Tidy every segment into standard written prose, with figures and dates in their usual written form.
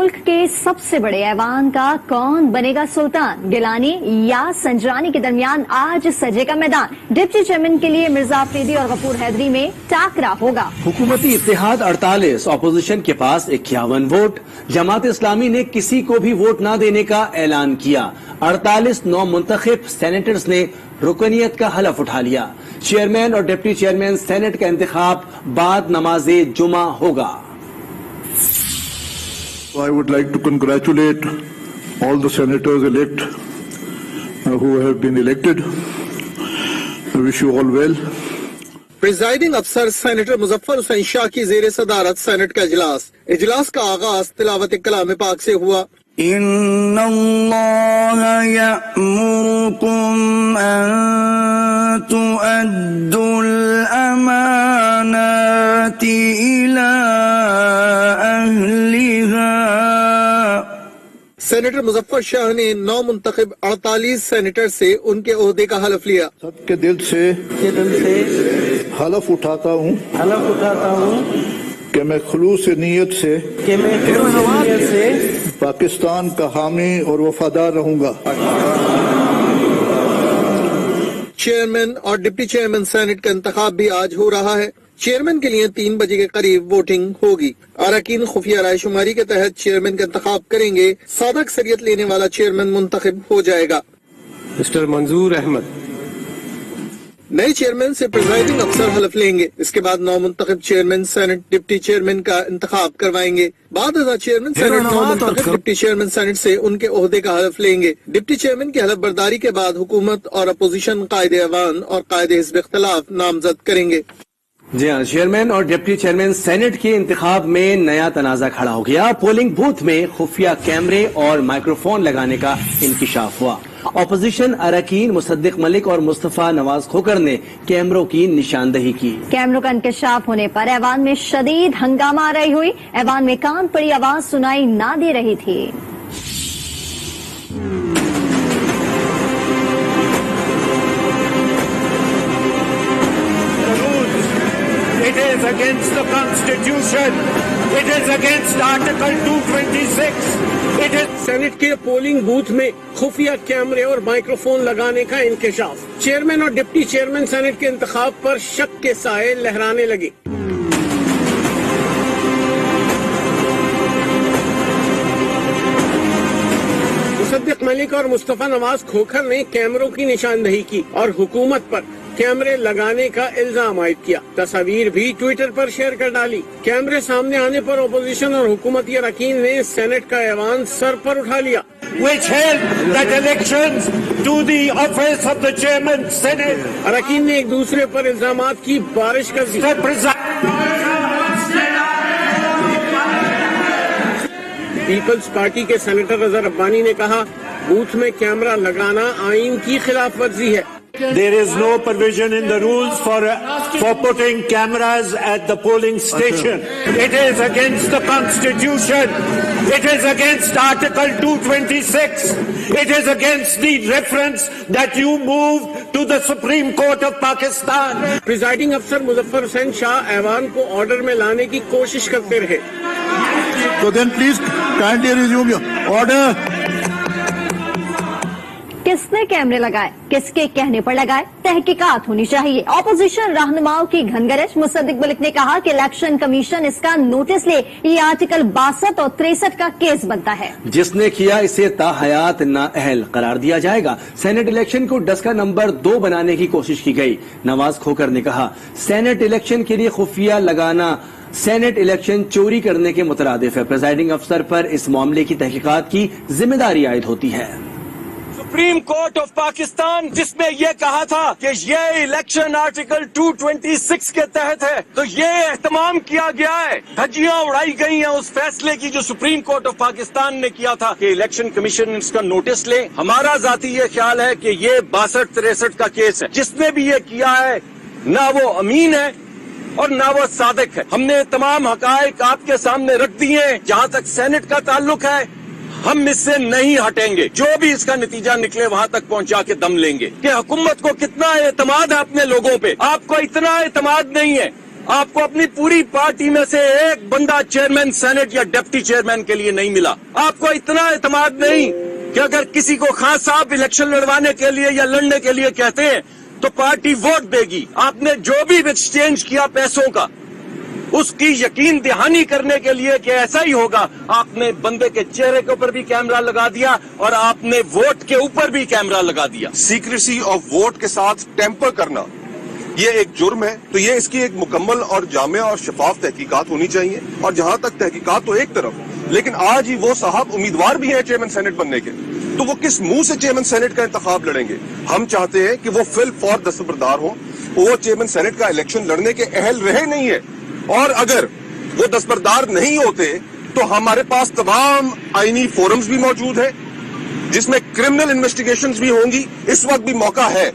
मुल्क के सबसे बड़े ऐवान का कौन बनेगा सुल्तान, गिलानी या संजरानी के दरमियान आज सजेगा मैदान। डिप्टी चेयरमैन के लिए मिर्जा अफरीदी और गफूर हैदरी में टाकरा होगा। हुकूमती इत्तेहाद 48, अपोजिशन के पास 51 वोट। जमात इस्लामी ने किसी को भी वोट न देने का ऐलान किया। 48 नौ मुंतखब सेनेटर्स ने रुकनियत का हलफ उठा लिया। चेयरमैन और डिप्टी चेयरमैन सेनेट का इंतखाब बाद नमाज़े जुमा होगा। I would like to congratulate all the senators elect who have been elected. I wish you all well. Presiding अफसर सेनेटर मुजफ्फर हुसैन शाह की ज़ेर सदारत सेनेट का इजलास का आगाज तिलावत कलाम पाक से हुआ। इन्नल्लाह यअमुरुकुम अन तुअद्दुल अमानाति इला अहलिहा। सेनेटर मुजफ्फर शाह ने 9 मुंतखब 48 सेनेटर से उनके ओहदे का हलफ लिया। सबके दिल से हलफ उठाता हूँ कि मैं खुलूस नीयत से पाकिस्तान का हामी और वफादार रहूंगा। चेयरमैन और डिप्टी चेयरमैन सेनेट का इंतखाब भी आज हो रहा है। चेयरमैन के लिए 3 बजे के करीब वोटिंग होगी। अरकान खुफिया राय शुमारी के तहत चेयरमैन का इंतखाब करेंगे। सादा अक्सरियत लेने वाला चेयरमैन मुंतखब हो जाएगा। मिस्टर मंजूर अहमद नए चेयरमैन से प्रिजाइडिंग अफसर हलफ लेंगे। इसके बाद 9 मुंतखब चेयरमैन सेनेट डिप्टी चेयरमैन का इंतखाब करवाएंगे। बाद चेयरमैन सेनेट 9 मुंतखब डिप्टी चेयरमैन सेनेट से उनके ओहदे का हलफ लेंगे। डिप्टी चेयरमैन की हलफ बर्दारी के बाद हुकूमत और अपोजिशन कायदे अवान और कायदे हिज़्ब इख्तिलाफ नामजद करेंगे। जी हाँ, चेयरमैन और डिप्टी चेयरमैन सेनेट के इंतखाब में नया तनाजा खड़ा हो गया। पोलिंग बूथ में खुफिया कैमरे और माइक्रोफोन लगाने का इंकिशाफ हुआ। अपोजिशन अरकान मुसद्दिक मलिक और मुस्तफा नवाज खोकर ने कैमरों की निशानदही की। कैमरों का इंकशाफ होने पर ऐवान में शदीद हंगामा आ रही हुई। ऐवान में कान पड़ी आवाज सुनाई ना दे रही थी। It is against the Constitution. It is against Article 226. It is senate के पोलिंग बूथ में खुफिया कैमरे और माइक्रोफोन लगाने का इंकशाफ। चेयरमैन और डिप्टी चेयरमैन सेनेट के इंतखाब पर शक के साए लहराने लगे। मुसद्दिक मलिक और मुस्तफा नवाज खोखर ने कैमरों की निशानदही की और हुकूमत पर कैमरे लगाने का इल्जाम आयद किया। तस्वीर भी ट्विटर पर शेयर कर डाली। कैमरे सामने आने पर अपोजिशन और हुकूमती अरकान ने सेनेट का ऐवान सर पर उठा लिया। which held that elections to the office of the chairman senate. अरकान ने एक दूसरे पर इल्जामात की बारिश कर दी। पीपल्स पार्टी के सेनेटर रजा रब्बानी ने कहा, बूथ में कैमरा लगाना आईन की खिलाफ वर्जी है। There is no provision in the rules for putting cameras at the polling station. It is against the Constitution. It is against Article 226. It is against the reference that you moved to the Supreme Court of Pakistan. Presiding अफसर मुजफ्फर हुसैन शाह ऐवान को order में लाने की कोशिश करते रहे। So then please kindly resume your order. किसने कैमरे लगाए, किसके कहने पर लगाए, तहकीकात होनी चाहिए। ऑपोजिशन रहनुमाओं की घनगरज। मुसद्दिक मलिक ने कहा कि इलेक्शन कमीशन इसका नोटिस ले। ये आर्टिकल 62 और 63 का केस बनता है। जिसने किया इसे ताहयात नाअहल करार दिया जाएगा। सेनेट इलेक्शन को डस्का नंबर 2 बनाने की कोशिश की गई। नवाज खोकर ने कहा, सेनेट इलेक्शन के लिए खुफिया लगाना सेनेट इलेक्शन चोरी करने के मुतरादिफ है। प्रिजाइडिंग अफसर पर इस मामले की तहकीकात की जिम्मेदारी आयद होती है। सुप्रीम कोर्ट ऑफ पाकिस्तान जिसमें ये कहा था कि ये इलेक्शन आर्टिकल 226 के तहत है, तो ये एहतमाम किया गया है, धज्जियां उड़ाई गई हैं उस फैसले की जो सुप्रीम कोर्ट ऑफ पाकिस्तान ने किया था कि इलेक्शन कमीशन इसका नोटिस ले। हमारा जाती ये ख्याल है कि ये 62-63 का केस है। जिसने भी ये किया है ना वो अमीन है और ना वो सादिक है। हमने तमाम हकायक आपके सामने रख दिए। जहां तक सेनेट का ताल्लुक है, हम इससे नहीं हटेंगे। जो भी इसका नतीजा निकले वहां तक पहुंचा के दम लेंगे। कि हुकूमत को कितना एतमाद है अपने लोगों पे। आपको इतना एतमाद नहीं है आपको अपनी पूरी पार्टी में से एक बंदा चेयरमैन सेनेट या डिप्टी चेयरमैन के लिए नहीं मिला। आपको इतना एतमाद नहीं कि अगर किसी को खान साहब इलेक्शन लड़वाने के लिए या लड़ने के लिए कहते हैं तो पार्टी वोट देगी। आपने जो भी एक्सचेंज किया पैसों का, उसकी यकीन दहानी करने के लिए कि ऐसा ही होगा, आपने बंदे के चेहरे के ऊपर भी कैमरा लगा दिया और आपने वोट के ऊपर भी कैमरा लगा दिया। सीक्रेसी ऑफ वोट के साथ टेम्पर करना ये एक जुर्म है, तो ये इसकी एक मुकम्मल और जामिया और शफाफ तहकीकात होनी चाहिए। और जहां तक तहकीकात तो एक तरफ, लेकिन आज ही वो साहब उम्मीदवार भी हैं चेयरमैन सेनेट बनने के, तो वो किस मुंह से चेयरमैन सेनेट का इंतखाब लड़ेंगे? हम चाहते हैं कि वो फिल फौर दस्तबरदार हो, वो चेयरमैन सेनेट का इलेक्शन लड़ने के अहल रहे नहीं है। और अगर वो दस्तबरदार नहीं होते तो हमारे पास तमाम आईनी फोरम्स भी मौजूद है जिसमें क्रिमिनल इन्वेस्टिगेशंस भी होंगी। इस वक्त भी मौका है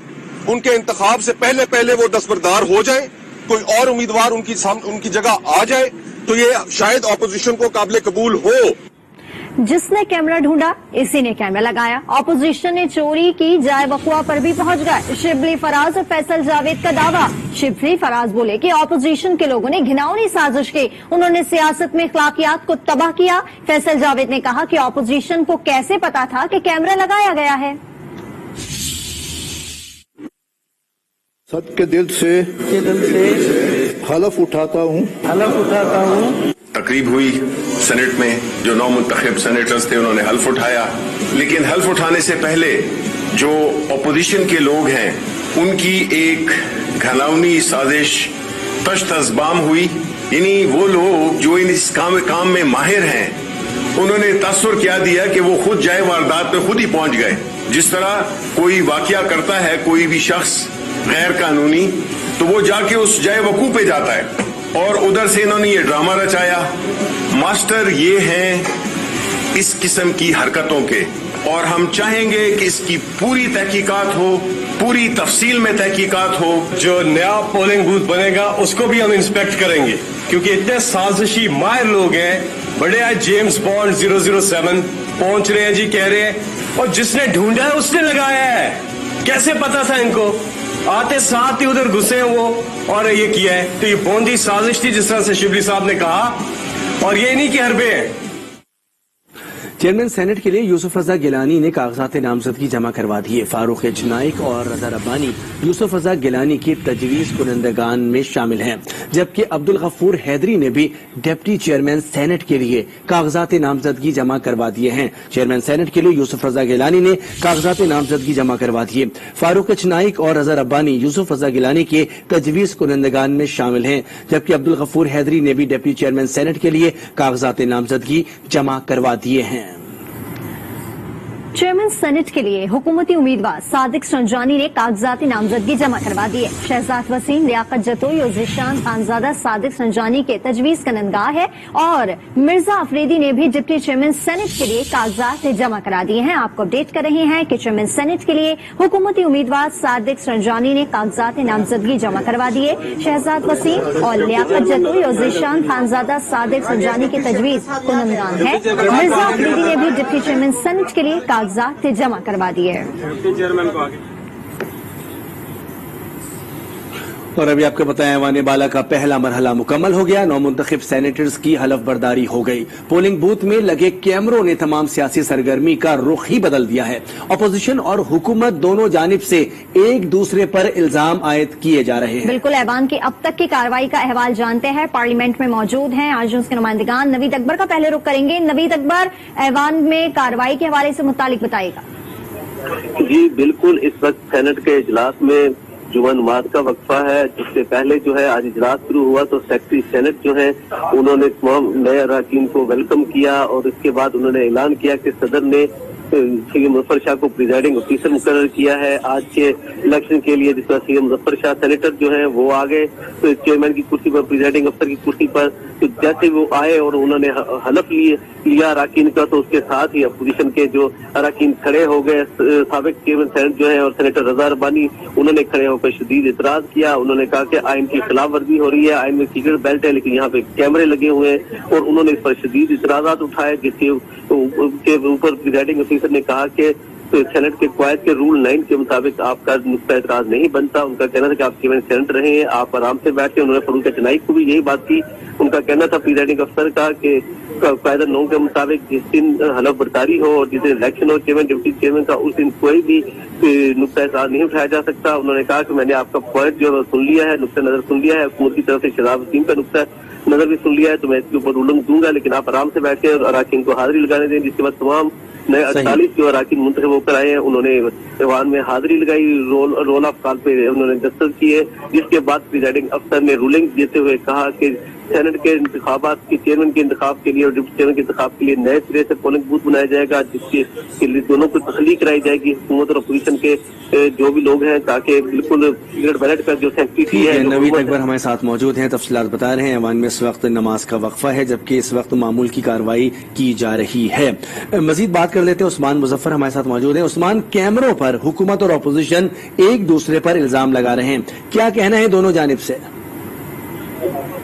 उनके इंतखाब से पहले वो दस्तबरदार हो जाए, कोई और उम्मीदवार उनकी जगह आ जाए, तो ये शायद ऑपोजिशन को काबिल कबूल हो। जिसने कैमरा ढूंढा इसी ने कैमरा लगाया। ऑपोजिशन ने चोरी की जाए वकुआ पर भी पहुंच गए। शिबली फराज और फैसल जावेद का दावा। शिबली फराज बोले कि ऑपोजिशन के लोगों ने घिनौनी साजिश की, उन्होंने सियासत में अखलाकियात को तबाह किया। फैसल जावेद ने कहा कि ऑपोजिशन को कैसे पता था कि कैमरा लगाया गया है। सच के दिल से हलफ उठाता हूँ। तकरीब हुई सेनेट में, जो नौ मुंतखब सेनेटर्स थे उन्होंने हल्फ उठाया, लेकिन हल्फ उठाने से पहले जो अपोजिशन के लोग हैं उनकी एक घिनौनी साजिश तश्तज़बाम हुई। यानी वो लोग जो इस काम में माहिर हैं, उन्होंने तस्वर क्या दिया कि वो खुद जाए वारदात पे खुद ही पहुंच गए। जिस तरह कोई वाकया करता है कोई भी शख्स गैर कानूनी, तो वो जाके उस जाए वकूफ पे जाता है, और उधर से इन्होंने ये ड्रामा रचाया। मास्टर ये हैं इस किस्म की हरकतों के, और हम चाहेंगे कि इसकी पूरी तहकीकात हो, पूरी तफसील में तहकीकात हो। जो नया पोलिंग बूथ बनेगा उसको भी हम इंस्पेक्ट करेंगे, क्योंकि इतने साजिशी माहिर लोग हैं। बड़े आज जेम्स बॉन्ड 007 पहुंच रहे हैं जी, कह रहे हैं, और जिसने ढूंढा है उसने लगाया है। कैसे पता था इनको? आते साथ ही उधर घुसे वो और ये किया है। तो ये बौंदी साजिश थी जिस तरह से शिबली साहब ने कहा, और ये नहीं कि हरबे हैं। चेयरमैन सेनेट के लिए यूसुफ रजा गिलानी ने कागजात नामजदगी जमा करवा दिए। फारूक एच नाइक और रजा रब्बानी यूसुफ रजा गिलानी की तजवीज कुनंदगान में शामिल हैं, जबकि अब्दुल गफूर हैदरी ने भी डिप्टी चेयरमैन सेनेट के लिए कागजात नामजदगी जमा करवा दिए हैं। चेयरमैन सेनेट के लिए यूसुफ रजा गिलानी ने कागजात नामजदगी जमा करवा दिए। फारूक एच नाइक और रजा रब्बानी यूसुफ रजा गिलानी के तजवीज कुनंदगान में शामिल हैं, जबकि अब्दुल गफूर हैदरी ने भी डिप्टी चेयरमैन सेनेट के लिए कागजात नामजदगी जमा करवा दिए हैं। चेयरमैन सेनेट के लिए हुकूमती उम्मीदवार सादिक संजानी ने कागजाती नामजदगी जमा करवा दिए। शहजाद वसीम, लियाकत जतोई और जिशान खानजादा सादिक संजानी के तजवीज कनंदगार है, और मिर्जा अफरीदी ने भी डिप्टी चेयरमैन सेनेट के लिए कागजात जमा करा दिए हैं। आपको अपडेट कर रहे हैं कि चेयरमैन सेनेट के लिए हुकूमती उम्मीदवार सादिक संजानी ने कागजात नामजदगी जमा करवा दिए। शहजाद वसीम और लियाकत जतोई और जिशान खानजादा सादिक संजानी के तजवीज कुनंदगार है। मिर्जा अफरीदी ने भी डिप्टी चेयरमैन सेनेट के लिए कागजात जमा करवा दिए। और अभी आपको बताएं, ऐवान बाला का पहला मरहला मुकम्मल हो गया। नौ मुंतखब सेनेटर्स की हलफ बर्दारी हो गई। पोलिंग बूथ में लगे कैमरों ने तमाम सियासी सरगर्मी का रुख ही बदल दिया है। अपोजिशन और हुकूमत दोनों जानिब से एक दूसरे पर इल्जाम आयद किए जा रहे हैं। बिल्कुल, ऐवान की अब तक की कार्रवाई का अहवाल जानते हैं। पार्लियामेंट में मौजूद हैं आज उसके नुमाइंदगान। नवीद अकबर का पहले रुख करेंगे। नवीद अकबर, ऐवान में कार्रवाई के हवाले से मुतालिक बताइएगा। जी बिल्कुल, इस वक्त सेनेट के इजलास में जुमा नमाज का वक्फा है, जिससे पहले जो है आज इजलास शुरू हुआ तो सेक्रेटरी सेनेट जो है उन्होंने तमाम नए अरकान को वेलकम किया, और इसके बाद उन्होंने ऐलान किया कि सदर ने सीएम मुजफ्फर शाह को प्रिजाइडिंग ऑफिसर मुकर्रर किया है आज के इलेक्शन के लिए। जिसका सीएम मुजफ्फर शाह सेनेटर जो है वो आ गए तो चेयरमैन की कुर्सी पर, प्रिजाइडिंग अफसर की कुर्सी पर। तो जैसे वो आए और उन्होंने हलफ लिया अरकान का, तो उसके साथ ही अपोजिशन के जो अरकान खड़े हो गए। साबिक चेयरमैन सेनेट जो है और सेनेटर रजा रब्बानी, उन्होंने खड़े होकर शदीद इतराज किया। उन्होंने कहा कि आइन की खिलाफ वर्जी हो रही है, आइन में सीक्रेट बेल्ट है लेकिन यहाँ पे कैमरे लगे हुए हैं, और उन्होंने इस पर शदीद इतराजात उठाए, जिसके ऊपर प्रिजाइडिंग ऑफिसर ने कहा कि सेनेट के क्वायत के रूल 9 के मुताबिक आपका नुक्ता एतराज नहीं बनता। उनका कहना था कि आप चेयरमैन सेनेट रहे हैं, आप आराम से बैठे। उन्होंने फरूक चनाई को भी यही बात की। उनका कहना था प्रिजाइडिंग अफसर का कि कायदा 9 के मुताबिक जिस दिन हलफ बर्दारी हो और जिस दिन इलेक्शन हो चेयरमैन डिप्टी चेयरमैन का, उस दिन कोई भी नुक्ता एतराज नहीं उठाया जा सकता। उन्होंने कहा कि मैंने आपका पॉइंट जो है सुन लिया है, नुक्ता नजर सुन लिया है, हुकूमत की तरफ से शहजाद वसीम का नुक्ता नजर भी सुन लिया है, तो मैं इसके ऊपर रूलिंग दूंगा, लेकिन आप आराम से बैठे और अराकीन को हाजिरी लगाने दें। जिसके बाद तमाम नए 48 जो अराकीन मुंतखब होकर आए हैं, उन्होंने ऐवान में हाजिरी लगाई, रोल ऑफ कॉल पे उन्होंने दस्तखत किए। जिसके बाद प्रिजाइडिंग अफसर ने रूलिंग देते हुए कहा कि सेनेट के इंतखाबात के चेयरमैन के इंतखाब के लिए और डिप्टी चेयरमैन के इंतखाब के लिए नए सिरे से पोलिंग बूथ बनाया जाएगा, जिसके लिए दोनों को तख्लीक कराई जाएगी हुकूमत और अपोजिशन के जो भी लोग हैं, ताकि बिल्कुल सिगरेट बैलेट का जो सेंसिटिविटी है। नवीद अकबर हमारे साथ मौजूद हैं, तफसीलात बता रहे हैं। ऐवान में इस वक्त नमाज का वक्फा है, जबकि इस वक्त मामूल की कार्रवाई की जा रही है। मजीद बात कर लेते हैं, उस्मान मुजफ्फर हमारे साथ मौजूद हैं। उस्मान, कैमरों पर हुकूमत और अपोजिशन एक दूसरे पर इल्जाम लगा रहे हैं, क्या कहना है दोनों जानिब से?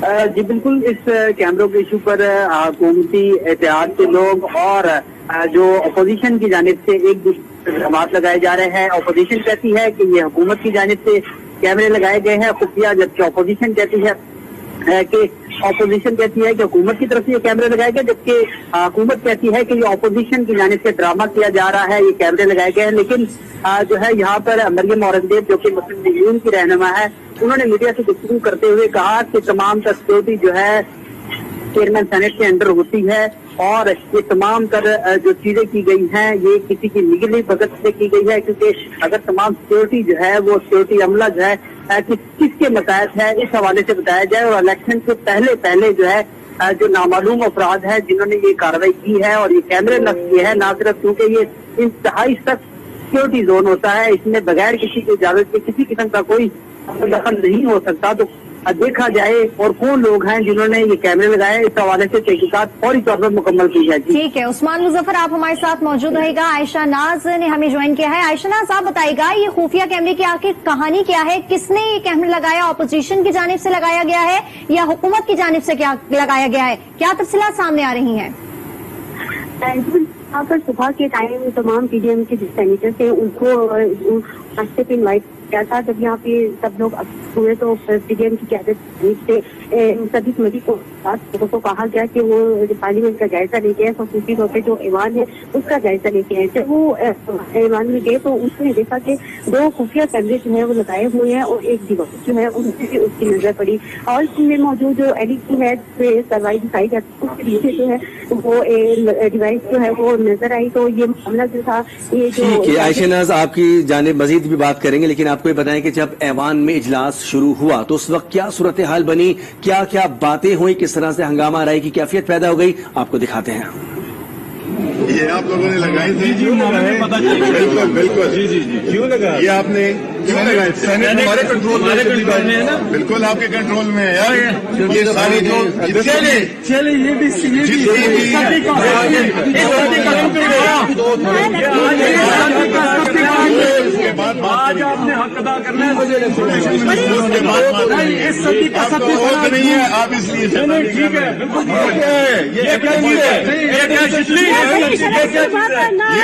जी बिल्कुल, इस कैमरों के इशू पर हुकूमती एहतियात के लोग और जो अपोजिशन की जानिब से एक दूसरे पर इल्जाम लगाए जा रहे हैं। अपोजिशन कहती है कि ये हुकूमत की जानिब से कैमरे लगाए गए हैं खुफिया, जबकि अपोजिशन कहती है कि हुकूमत की तरफ से ये कैमरे लगाए गए, जबकि हुकूमत कहती है कि ये अपोजिशन की जानिब से ड्रामा किया जा रहा है, ये कैमरे लगाए गए हैं। लेकिन जो है यहाँ पर मरियम औरंगजेब जो कि मुस्लिम लीग नून की रहनुमा है, उन्होंने मीडिया से गुफ्तगू करते हुए कहा कि तमाम तर सिक्योरिटी जो है चेयरमैन सेनेट के अंडर होती है और ये तमाम तर जो चीजें की गई हैं ये किसी की निगली भगत से की गई है, क्योंकि अगर तमाम सिक्योरिटी जो है वो सिक्योरिटी अमला जो है किसके मतहत है इस हवाले से बताया जाए। और इलेक्शन से पहले जो है जो नामालूम अपराध है जिन्होंने ये कार्रवाई की है और ये कैमरे नस्ब किए हैं, ना सिर्फ क्योंकि ये इंतहाई सख्त सिक्योरिटी जोन होता है, इसमें बगैर किसी की इजाजत के किसी किस्म का कोई दखल नहीं हो सकता, तो देखा जाए और कौन लोग हैं जिन्होंने ये कैमरे लगाए, इस हवाले से तहकीकात फौरी तौर पर मुकम्मल की जाए। ठीक है उस्मान मुजफ्फर, आप हमारे साथ मौजूद रहेगा। आयशा नाज ने हमें ज्वाइन किया है। आयशा नाज, आप बताइएगा ये खुफिया कैमरे की आखिर कहानी क्या है? किसने ये कैमरे लगाया? अपोजिशन की जानिब से लगाया गया है या हुकूमत की जानिब से क्या लगाया गया है? क्या तफसीलात सामने आ रही हैं? यहाँ पर सुबह के टाइम तमाम पीडीएम के जो सेनेटर थे उनको रास्ते पे इन्वाइट किया था। जब यहाँ पे सब लोग हुए तो पीडीएम की क्यादत से सभी कमेटी को लोगों को कहा गया कि वो पार्लियामेंट का जायजा लेके आए, खसूसी तौर पे जो ऐवान है उसका जायजा लेके आए। जब वो ऐवान में गए तो उसने देखा कि 2 खुफिया कैमरे जो है वो लगाए हुए हैं और एक दीवार जो है उनसे भी उसकी नजर पड़ी और इसमें मौजूद जो एलईडी है कार्रवाई दिखाई जाती है उसके पीछे जो है वो डिवाइस जो है वो नजर आई। तो ये मामला जो था ये जो आयशा नाज, आपकी जानिब मजीद भी बात करेंगे, लेकिन आपको ये बताएं कि जब ऐवान में इजलास शुरू हुआ तो उस वक्त क्या सूरत हाल बनी, क्या क्या बातें हुई, किस तरह से हंगामा राय की कैफियत पैदा हो गई, आपको दिखाते हैं। ये आप लोगों ने लगाई थी? बिल्कुल बिल्कुल, जी जी जी, क्यों लगा? ये आपने क्यों लगाए? हमारे कंट्रोल में है ना? बिल्कुल आपके कंट्रोल में है यार। ये सारी जो चले ये भी उसके बाद आज आपने हक अदा करना है, उसके बाद इस सदी का सबसे बड़ा नहीं है आप इसलिए ठीक है बिल्कुल ये क्या चीज है? ये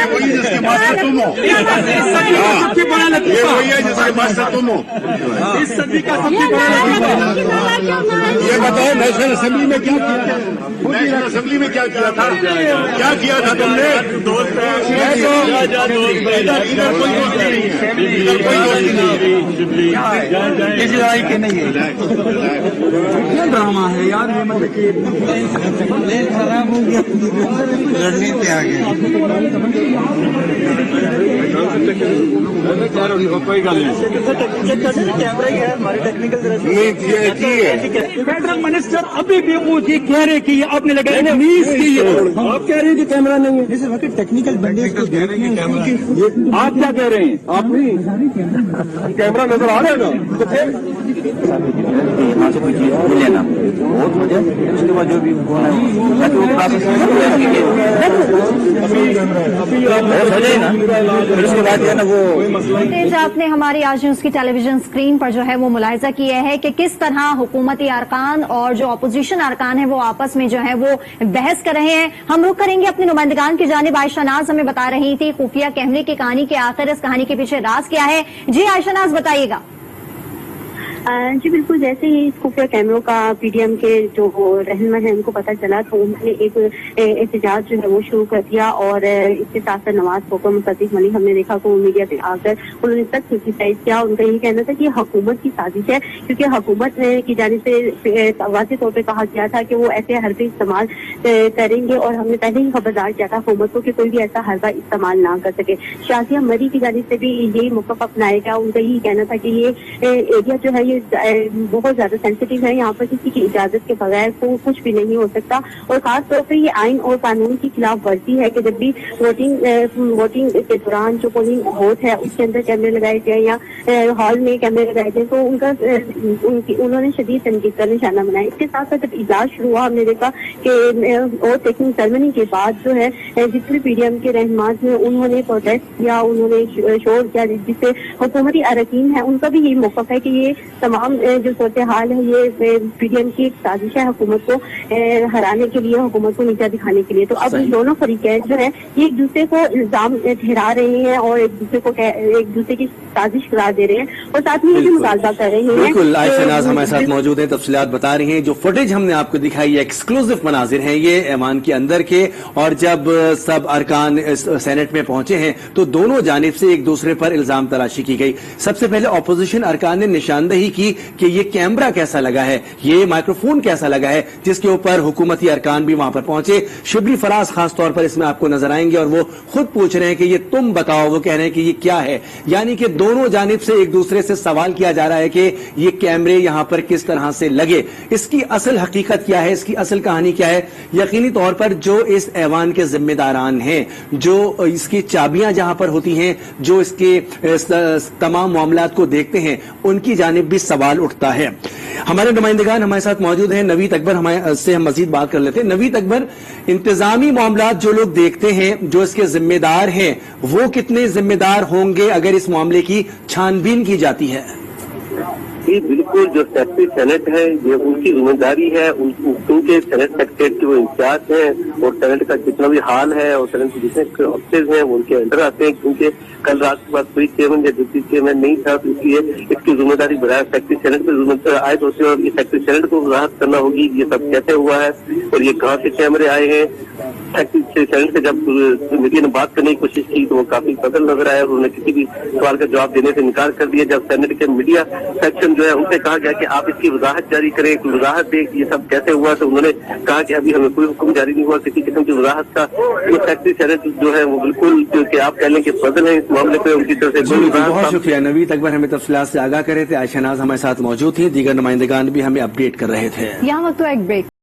वही जिसके पास से तुम हो, ये वही है जिसके पास से तुम हो। इस सदी का सबसे बड़ा ये बताओ नेशनल असेंबली में क्या किया? नेशनल असेंबली में क्या किया था? क्या किया था तुमने? इधर कोई दोस्ती नहीं है, इधर कोई दोस्ती नहीं है, किसी लड़ाई के नहीं है। क्या ड्रामा है यार, ये मतलब कि खराब हो गया, लड़ने पे आ गए। कोई गल नहीं, फेडरल मिनिस्टर अभी भी वो ये कह रहे कि आपने लगाया आप कह रहे हैं कि कैमरा नहीं है। जैसे टेक्निकल बंदे को आप क्या कह रहे हैं? आप नहीं कैमरा नजर आ रहा है ना, तो फिर वहाँ से कोई चीज लेना बहुत हो जाए, उसके बाद जो भी होना है वो प्रोसेस हो जाए ना, फिर उसके बाद जो है ना वो आपने हमारे हमारी आज न्यूज की टेलीविजन स्क्रीन पर जो है वो मुलाहिजा किया है कि किस तरह हुकूमती अरकान और जो अपोजिशन अरकान है वो आपस में जो है वो बहस कर रहे हैं। हम रुख करेंगे अपने नुमाइंदगान की जानिब। आयशा नाज हमें बता रही थी खुफिया कैमरे की कहानी के आखिर इस कहानी के पीछे राज क्या है। जी आयशा नाज बताइएगा। जी बिल्कुल, जैसे ही इस खुफिया कैमरों का पीडीएम के जो रहनुमा है उनको पता चला तो उन्होंने एक एहतजाज जो है वो शुरू कर दिया और इसके साथ साथ नवाज खोकर मुसद्दिक मलिक हमने देखा कि वो मीडिया पे आकर उन्होंने तक क्रिटिसाइज किया। उनका यही कहना था कि हुकूमत की साजिश है, क्योंकि हुकूमत की जानिब से वाज़ेह तौर पर कहा गया था कि वो ऐसे हरबे इस्तेमाल करेंगे और हमने पहले ही खबरदार किया था हुकूमत को कि कोई भी ऐसा हरबा इस्तेमाल ना कर सके। शाजिया मरी की जानिब से भी यही मौक़िफ़ अपनाया गया। उनका यही कहना था कि ये एरिया जो है ये बहुत ज्यादा सेंसिटिव है, यहाँ पर किसी की इजाजत के बगैर कुछ भी नहीं हो सकता और खास तौर पर ये आइन और कानून की खिलाफ वर्जी है कि जब भी वोटिंग के दौरान जो पोलिंग होत है उसके अंदर कैमरे लगाए जाए या हॉल में कैमरे लगाए जाए तो उन्होंने शदीद तनकीद का निशाना बनाया। इसके साथ साथ जब इजलास शुरू हुआ हमने देखा कि और टेक्निक सेरेमनी के बाद जो है जितने पीडीएम के रहनुमा हैं उन्होंने प्रोटेस्ट किया, उन्होंने शोर किया, जिससे हुकूमती अरकान है उनका भी यही मौक़िफ़ है कि ये तमाम जो सूरत हाल है ये पीडीएम की एक साजिश है हुकूमत को हराने के लिए, हुकूमत को नीचा दिखाने के लिए। तो अब दोनों फरीक़ैन जो है ये एक दूसरे को इल्जाम ठहरा रहे हैं और एक दूसरे की साजिश करार दे रहे हैं और साथ में ये भी मुतालबा कर रहे हैं। बिल्कुल, आयशा नाज हमारे साथ मौजूद है, तफसीलात बता रही हैं। जो फुटेज हमने आपको दिखाई है एक्सक्लूसिव मनाजिर हैं ये ऐवान के अंदर के, और जब सब अरकान सेनेट में पहुंचे हैं तो दोनों जानिब से एक दूसरे पर इल्जाम तराशी की गई। सबसे पहले अपोजिशन अरकान ने निशानदही की कि ये कैमरा कैसा लगा है, ये माइक्रोफोन कैसा लगा है, जिसके ऊपर हुकूमती अरकान भी वहां पर पहुंचे। शिबली फराज खास तौर पर इसमें आपको नजर आएंगे और वो खुद पूछ रहे हैं कि ये तुम बताओ, वो कह रहे हैं कि ये क्या है। यानी कि दोनों जानिब से एक दूसरे से सवाल किया जा रहा है कि ये कैमरे यहां पर किस तरह से लगे, इसकी असल हकीकत क्या है, इसकी असल कहानी क्या है। यकीनी तौर पर जो इस ऐवान के जिम्मेदारान हैं, जो इसकी चाबियां जहां पर होती हैं, जो इसके तमाम मामलात को देखते हैं, उनकी जानिब भी सवाल उठता है। हमारे नुमाइंदगान हमारे साथ मौजूद हैं। नवीद अकबर हमारे से हम मजीद बात कर लेते हैं। नवीद अकबर, इंतजामी मामलात जो लोग देखते हैं, जो इसके जिम्मेदार हैं, वो कितने जिम्मेदार होंगे अगर इस मामले की छानबीन की जाती है? जी बिल्कुल, जो सेक्रेटरी सेनेट है ये उनकी जिम्मेदारी है, उनके सेनेट सेक्रेटरी के वो इंचार्ज हैं और सेनेट का जितना भी हाल है और सेनेट के जितने ऑफिसर्स हैं वो उनके अंडर आते हैं, क्योंकि कल रात के बाद कोई चेयरमैन या डिप्टी चेयरमैन नहीं था तो इसलिए इसकी जिम्मेदारी बराए सेक्रेटरी सेनेट पर जिम्मेदारी आयद होती है और ये सेक्रेटरी सेनेट को वजाहत करना होगी ये सब कैसे हुआ है और ये कहाँ से कैमरे आए हैं। सेक्रेटरी सेनेट से जब मीडिया ने बात करने की कोशिश की तो वो काफी बदल नजर आया और उन्होंने किसी भी सवाल का जवाब देने से इनकार कर दिया। जब सेनेट के मीडिया सेक्शन जो है उनसे कहा गया कि आप इसकी वजाहत जारी करें, वजाहत दें ये सब कैसे हुआ, तो उन्होंने कहा कि अभी हमें कोई हुक्म जारी नहीं हुआ किसी किस्म की वजाहत का। तो सेक्रेटरी सेनेट जो है वो बिल्कुल क्योंकि आप कह लें कि बदल है इस मामले पे उनकी तरफ से। बहुत शुक्रिया नवीद अकबर, हमें तफसीलात से आगाह कर रहे थे। आयशा नाज हमारे साथ मौजूद थी, दीगर नुमाइंदगान भी हमें अपडेट कर रहे थे। यहाँ वक्त तो एक ब्रेक।